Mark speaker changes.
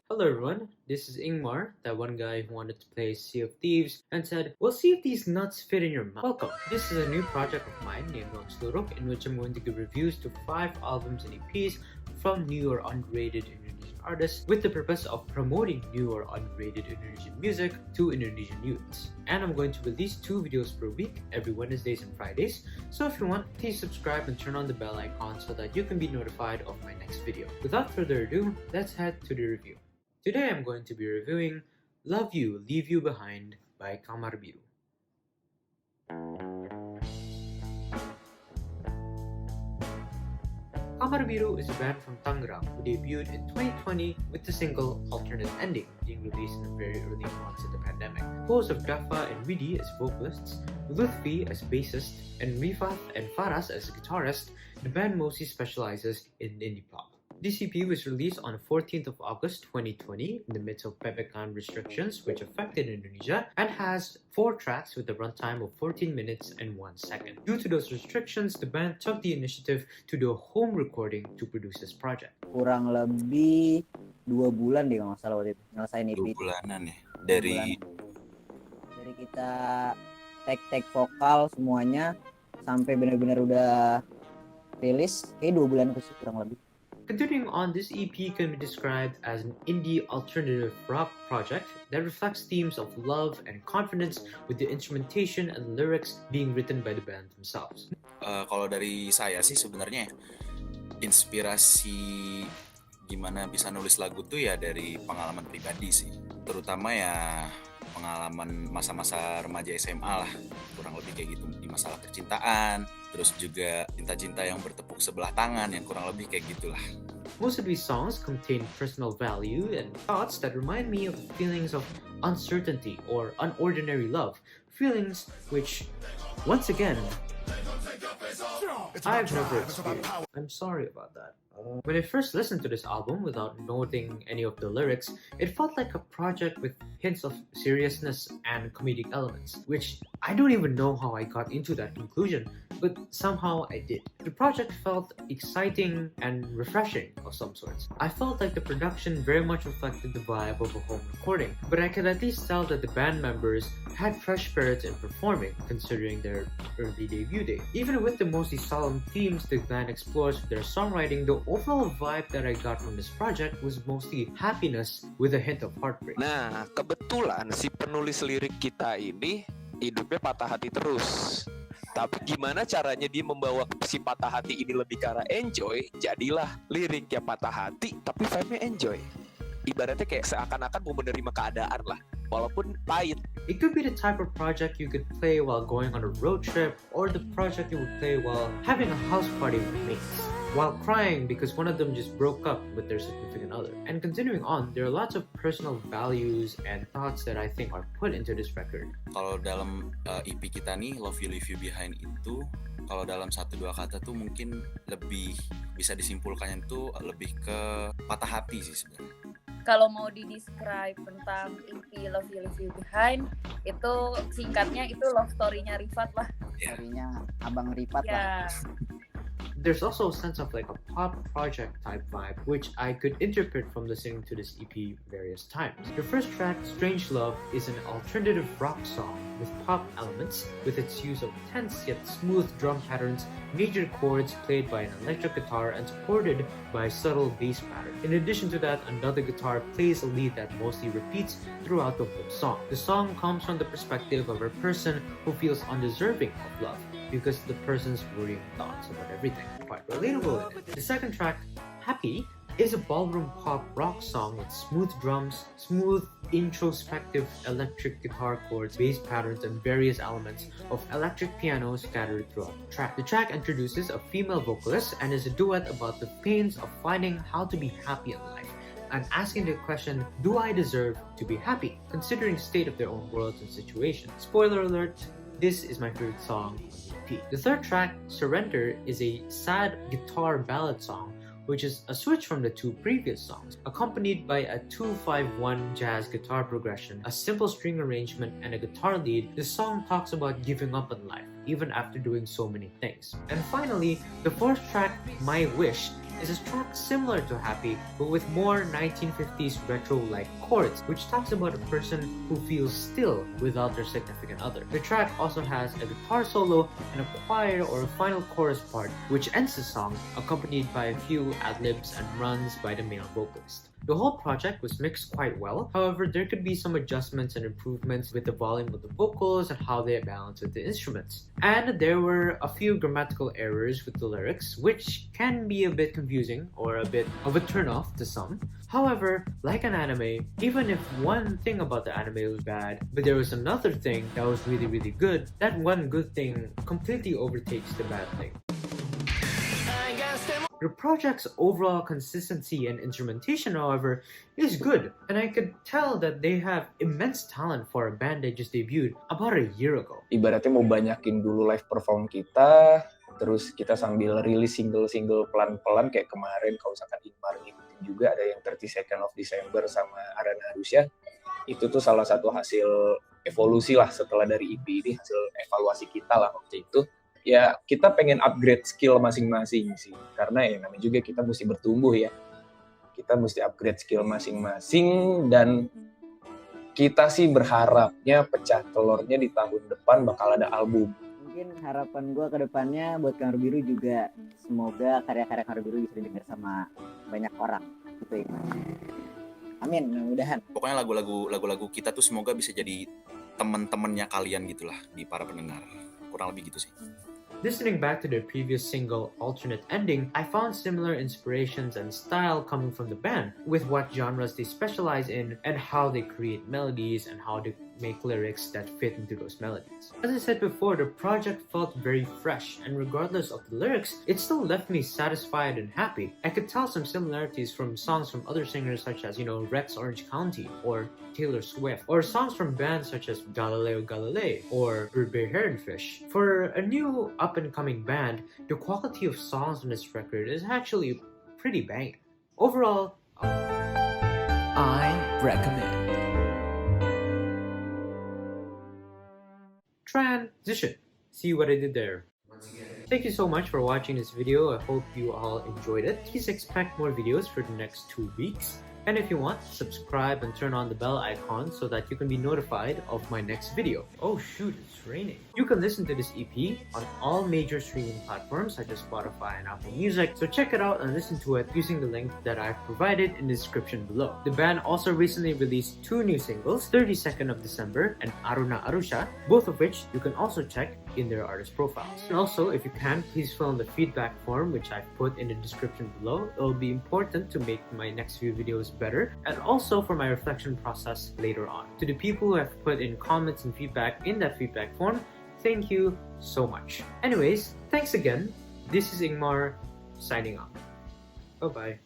Speaker 1: Hello everyone, this is Ingmar, that one guy who wanted to play Sea of Thieves and said, "We'll see if these nuts fit in your mouth." Welcome. This is a new project of mine named Untitled, in which I'm going to give reviews to 5 albums and EPs from new or underrated Indonesian artists with the purpose of promoting new or underrated Indonesian music to Indonesian youths. And I'm going to release 2 videos per week, every Wednesdays and Fridays. So if you want, please subscribe and turn on the bell icon so that you can be notified of my next video. Without further ado, let's head to the review. Today I'm going to be reviewing Love You, Leave You Behind by Kamar Biru. Kamar Biru is a band from Tangerang who debuted in 2020 with the single Alternate Ending, being released in the very early months of the pandemic. Composed of VaVa and Widi as vocalists, Lutfi as bassist, and Rifat and Faras as guitarist, the band mostly specializes in indie pop. This EP was released on the 14th of August 2020 in the midst of PPKM restrictions which affected Indonesia, and has 4 tracks with a runtime of 14 minutes and 1 second. Due to those restrictions, the band took the initiative to do a home recording to produce this project.
Speaker 2: Kurang lebih 2 bulan deh kalau nggak salah waktu itu nyelesain EP.
Speaker 3: 2 bulanan ya dari
Speaker 2: kita take vokal semuanya sampai benar-benar udah rilis kayak 2 bulan sih kurang lebih.
Speaker 1: Continuing on, this EP can be described as an indie alternative rock project that reflects themes of love and confidence, with the instrumentation and lyrics being written by the band themselves.
Speaker 3: Kalau dari saya sih sebenarnya inspirasi gimana bisa nulis lagu tuh ya dari pengalaman pribadi sih, terutama ya pengalaman masa-masa remaja SMA lah, kurang lebih kayak gitu, di masalah percintaan, terus juga cinta-cinta yang bertepuk sebelah tangan, yang kurang lebih kayak gitulah.
Speaker 1: Most of these songs contain personal value and thoughts that remind me of feelings of uncertainty or unordinary love, feelings which, once again, I've never experienced. I'm sorry about that. When I first listened to this album without noting any of the lyrics, it felt like a project with hints of seriousness and comedic elements, which I don't even know how I got into that conclusion, but somehow I did. The project felt exciting and refreshing of some sorts. I felt like the production very much reflected the vibe of a home recording, but I could at least tell that the band members had fresh spirits in performing, considering their early debut date. Even with the mostly solemn themes the band explores with their songwriting, the overall vibe that I got from this project was mostly happiness with a hint of heartbreak.
Speaker 4: Nah, kebetulan si penulis lirik kita ini hidupnya patah hati terus. Tapi gimana caranya dia membawa si patah hati ini lebih ke arah enjoy, jadilah liriknya patah hati tapi vibe-nya enjoy. Ibaratnya kayak seakan-akan mau menerima keadaan lah, walaupun pahit.
Speaker 1: It could be the type of project you could play while going on a road trip, or the project you would play while having a house party with mates, while crying because one of them just broke up with their significant other. And continuing on, there are lots of personal values and thoughts that I think are put into this record.
Speaker 3: Kalau dalam EP kita nih, Love You Leave You Behind itu, kalau dalam 1-2 kata tuh mungkin lebih bisa disimpulkannya tuh lebih ke patah hati sih sebenarnya.
Speaker 5: Kalau mau di-describe tentang EP Love You Leave You Behind, itu singkatnya itu love story-nya Rifat lah.
Speaker 2: Story-nya Abang Rifat
Speaker 5: lah.
Speaker 1: There's also a sense of like a pop project type vibe, which I could interpret from listening to this EP various times. The first track, Strange Love, is an alternative rock song with pop elements, with its use of tense yet smooth drum patterns, major chords played by an electric guitar, and supported by a subtle bass pattern. In addition to that, another guitar plays a lead that mostly repeats throughout the whole song. The song comes from the perspective of a person who feels undeserving of love, because the person's worrying thoughts about everything. Quite relatable in it. The second track, Happy, is a ballroom pop rock song with smooth drums, smooth introspective electric guitar chords, bass patterns, and various elements of electric piano scattered throughout the track. The track introduces a female vocalist and is a duet about the pains of finding how to be happy in life, and asking the question, do I deserve to be happy, considering the state of their own worlds and situations. Spoiler alert, this is my favorite song on the EP. The third track, Surrender, is a sad guitar ballad song which is a switch from the two previous songs, accompanied by a 2-5-1 jazz guitar progression, a simple string arrangement, and a guitar lead. The song talks about giving up on life, even after doing so many things. And finally, the fourth track, My Wish, is a track similar to Happy, but with more 1950s retro-like chords, which talks about a person who feels still without their significant other. The track also has a guitar solo and a choir or a final chorus part, which ends the song, accompanied by a few ad-libs and runs by the male vocalist. The whole project was mixed quite well, however there could be some adjustments and improvements with the volume of the vocals and how they balance with the instruments. And there were a few grammatical errors with the lyrics, which can be a bit confusing or a bit of a turn-off to some. However, like an anime, even if one thing about the anime was bad, but there was another thing that was really good, that one good thing completely overtakes the bad thing. The project's overall consistency and instrumentation, however, is good, and I could tell that they have immense talent for a band that just debuted about a year ago.
Speaker 6: Ibaratnya mau banyakin dulu live perform kita, terus kita sambil rilis single-single pelan-pelan kayak kemarin kalau misalkan Ingmar ngikutin juga ada yang 32nd of December sama Arana Rusia. Itu tuh salah satu hasil evolusi lah setelah dari EP ini, hasil evaluasi kita lah waktu itu. Ya kita pengen upgrade skill masing-masing sih, karena ya namanya juga kita mesti bertumbuh ya, kita mesti upgrade skill masing-masing, dan kita sih berharapnya pecah telurnya di tahun depan bakal ada album.
Speaker 2: Mungkin harapan gue ke depannya buat Kamar Biru juga, semoga karya-karya Kamar Biru bisa didengar sama banyak orang gitu ya. Amin, mudah-mudahan.
Speaker 3: Pokoknya lagu-lagu kita tuh semoga bisa jadi teman-temannya kalian gitulah di para pendengar, kurang lebih gitu sih.
Speaker 1: Listening back to their previous single, Alternate Ending, I found similar inspirations and style coming from the band, with what genres they specialize in and how they create melodies and how they make lyrics that fit into those melodies. As I said before, the project felt very fresh, and regardless of the lyrics, it still left me satisfied and happy. I could tell some similarities from songs from other singers such as, Rex Orange County or Taylor Swift, or songs from bands such as Galileo Galilei or Bird Bear Fish. For a new up-and-coming band, the quality of songs on this record is actually pretty banging. Overall, I recommend. Transition. See what I did there? Once again, thank you so much for watching this video. I hope you all enjoyed it. Please expect more videos for the next 2 weeks. And if you want, subscribe and turn on the bell icon so that you can be notified of my next video. Oh shoot, it's raining. You can listen to this EP on all major streaming platforms such as Spotify and Apple Music, so check it out and listen to it using the link that I've provided in the description below. The band also recently released 2 new singles, 32nd of December and Aruna Arusha, both of which you can also check in their artist profiles. And also, if you can, please fill in the feedback form which I've put in the description below. It will be important to make my next few videos better, and also for my reflection process later on. To the people who have put in comments and feedback in that feedback form, thank you so much. Anyways, thanks again. This is Ingmar signing off. Bye-bye.